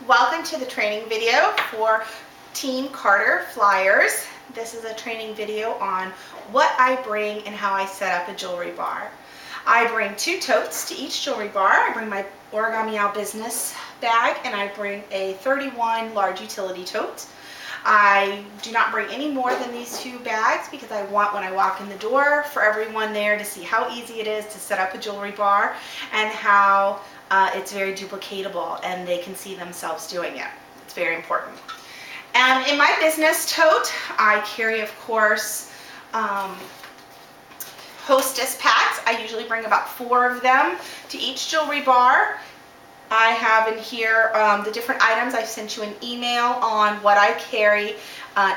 Welcome to the training video for Team Carter Flyers. This is a training video on what I bring and how I set up a jewelry bar. I bring 2 totes to each jewelry bar. I bring my Origami business bag and I bring a 31 large utility tote. I do not bring any more than these 2 bags because I want, when I walk in the door, for everyone there to see how easy it is to set up a jewelry bar and how it's very duplicatable and they can see themselves doing it. It's very important. And in my business tote, I carry, of course, hostess packs. I usually bring about 4 of them to each jewelry bar. I have in here the different items. I've sent you an email on what I carry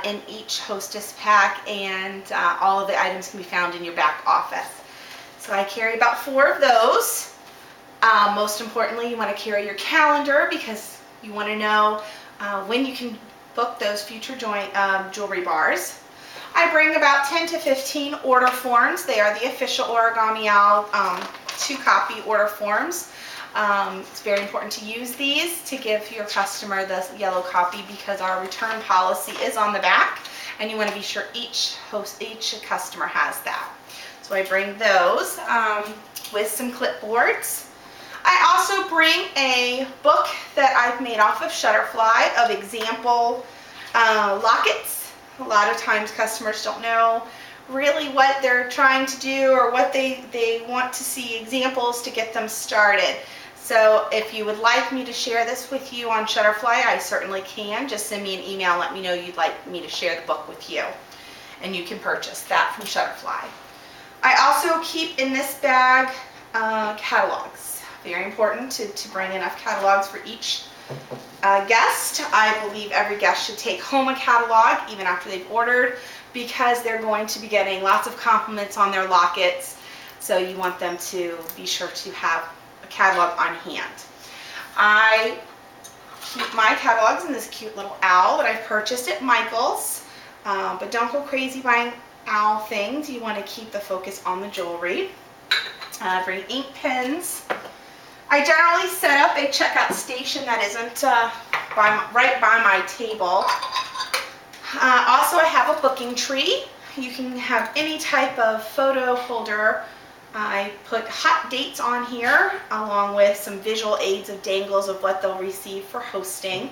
in each hostess pack, and all of the items can be found in your back office. So I carry about 4 of those. Most importantly, you want to carry your calendar because you want to know when you can book those future jewelry bars. I bring about 10 to 15 order forms. They are the official Origami 2-copy order forms. It's very important to use these to give your customer the yellow copy because our return policy is on the back, and you want to be sure each customer has that. So I bring those with some clipboards. I also bring a book that I've made off of Shutterfly of example lockets. A lot of times customers don't know really what they're trying to do or what they want to see examples to get them started. So if you would like me to share this with you on Shutterfly, I certainly can. Just send me an email, let me know you'd like me to share the book with you, and you can purchase that from Shutterfly. I also keep in this bag catalogs. Very important to bring enough catalogs for each guest. I believe every guest should take home a catalog even after they've ordered because they're going to be getting lots of compliments on their lockets, so you want them to be sure to have a catalog on hand. I keep my catalogs in this cute little owl that I purchased at Michael's, but don't go crazy buying owl things. You want to keep the focus on the jewelry. Bring ink pens. I generally set up a checkout station that isn't right by my table. Also, I have a booking tree. You can have any type of photo holder. I put hot dates on here along with some visual aids of dangles of what they'll receive for hosting.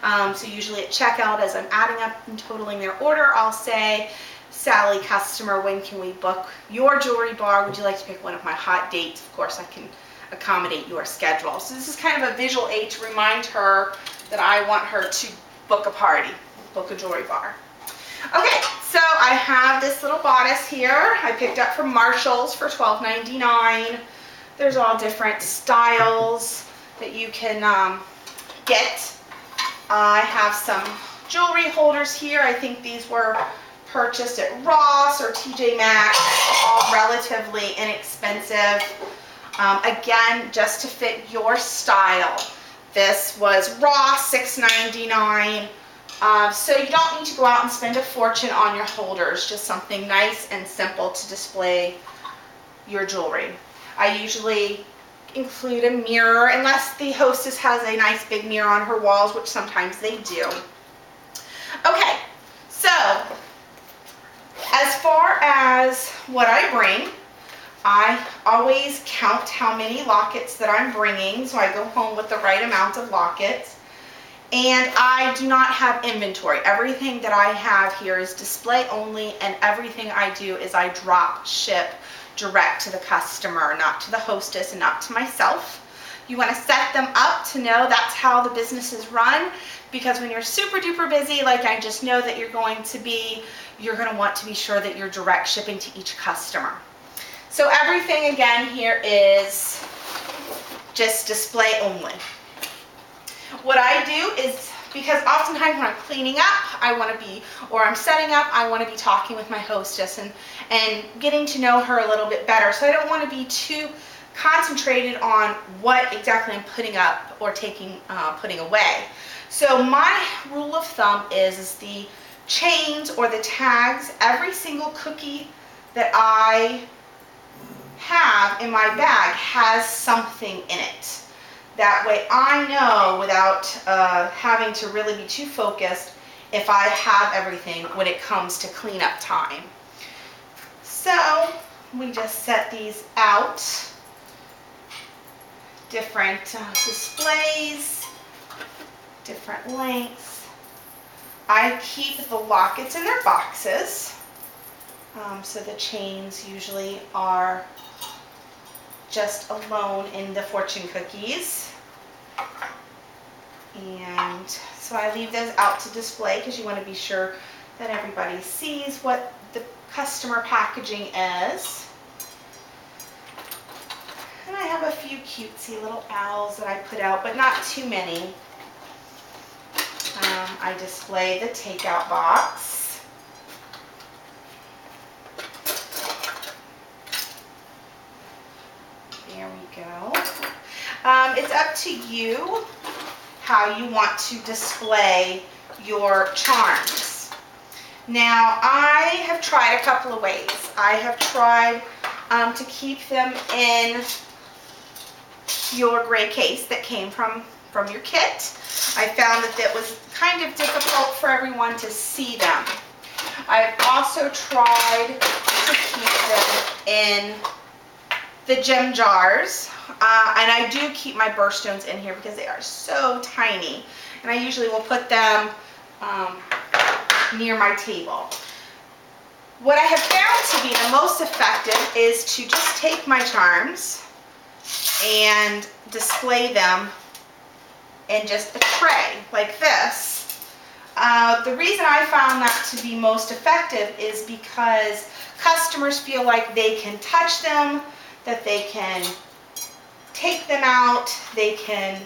So usually at checkout, as I'm adding up and totaling their order, I'll say, Sally customer, when can we book your jewelry bar? Would you like to pick one of my hot dates? Of course, I can accommodate your schedule. So this is kind of a visual aid to remind her that I want her to book a party, book a jewelry bar. Okay, so I have this little bodice here I picked up from Marshall's for $12.99. There's all different styles that you can get. I have some jewelry holders here. I think these were purchased at Ross or TJ Maxx, all relatively inexpensive. Again, just to fit your style. This was Ross, $6.99. So you don't need to go out and spend a fortune on your holders, just something nice and simple to display your jewelry. I usually include a mirror, unless the hostess has a nice big mirror on her walls, which sometimes they do. Okay, so as far as what I bring, I always count how many lockets that I'm bringing, so I go home with the right amount of lockets. And I do not have inventory. Everything that I have here is display only, and everything I do is I drop ship direct to the customer, not to the hostess and not to myself. You want to set them up to know that's how the business is run, because when you're super duper busy, like I just know that you're going to be, you're going to want to be sure that you're direct shipping to each customer. So everything again here is just display only. What I do is, because oftentimes when I'm cleaning up, I want to be, or I'm setting up, I want to be talking with my hostess and getting to know her a little bit better. So I don't want to be too concentrated on what exactly I'm putting up or putting away. So my rule of thumb is the chains or the tags. Every single cookie that I have in my bag has something in it. That way I know without having to really be too focused if I have everything when it comes to cleanup time. So we just set these out. Different displays, different lengths. I keep the lockets in their boxes. So the chains usually are just alone in the fortune cookies. And so I leave those out to display because you want to be sure that everybody sees what the customer packaging is. And I have a few cutesy little owls that I put out, but not too many. I display the takeout box. There we go. It's up to you how you want to display your charms. Now, I have tried a couple of ways. I have tried to keep them in your gray case that came from your kit. I found that it was kind of difficult for everyone to see them. I've also tried to keep them in the gem jars, and I do keep my birthstones in here because they are so tiny, and I usually will put them near my table. What I have found to be the most effective is to just take my charms and display them in just a tray like this. The reason I found that to be most effective is because customers feel like they can touch them, that they can take them out, they can,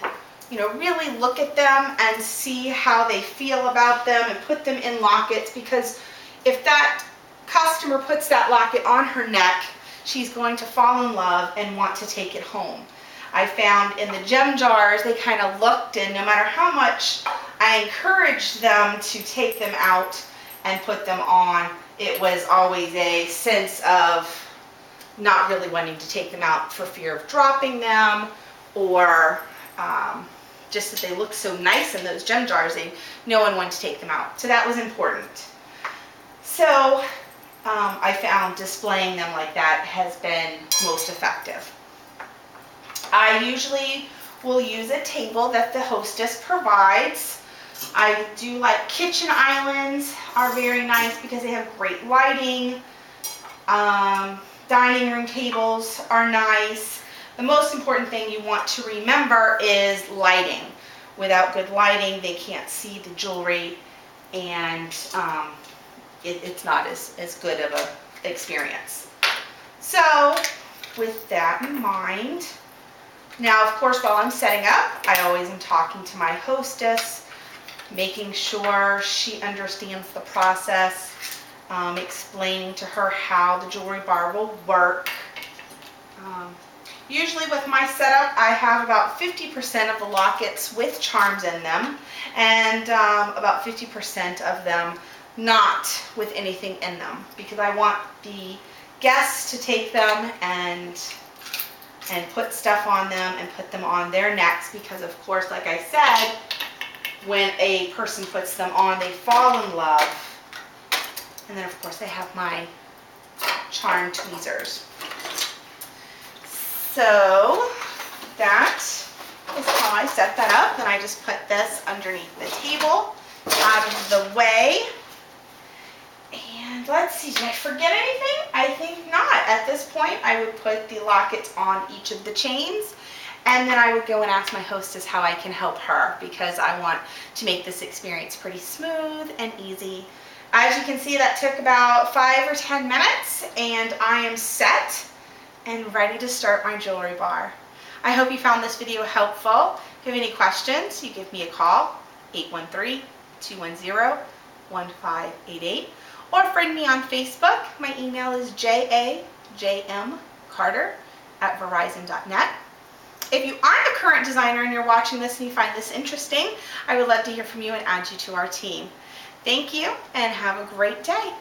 you know, really look at them and see how they feel about them and put them in lockets, because if that customer puts that locket on her neck, she's going to fall in love and want to take it home. I found in the gem jars, they kind of looked, and no matter how much I encouraged them to take them out and put them on, it was always a sense of not really wanting to take them out for fear of dropping them, or just that they look so nice in those gem jars, no one wanted to take them out. So that was important. So I found displaying them like that has been most effective. I usually will use a table that the hostess provides. I do like kitchen islands, are very nice because they have great lighting. Dining room tables are nice. The most important thing you want to remember is lighting. Without good lighting, they can't see the jewelry, and it's not as good of an experience. So with that in mind, now of course while I'm setting up, I always am talking to my hostess, making sure she understands the process, explaining to her how the jewelry bar will work. Usually with my setup, I have about 50% of the lockets with charms in them, and about 50% of them not with anything in them, because I want the guests to take them and put stuff on them and put them on their necks, because of course, like I said, when a person puts them on, they fall in love. And then of course I have my charm tweezers. So that is how I set that up. Then I just put this underneath the table, out of the way. And let's see, did I forget anything? I think not. At this point, I would put the lockets on each of the chains, and then I would go and ask my hostess how I can help her, because I want to make this experience pretty smooth and easy. As you can see, that took about 5 or 10 minutes, and I am set and ready to start my jewelry bar. I hope you found this video helpful. If you have any questions, you give me a call, 813-210-1588. Or friend me on Facebook. My email is jajmcarter@verizon.net. If you aren't a current designer and you're watching this and you find this interesting, I would love to hear from you and add you to our team. Thank you and have a great day.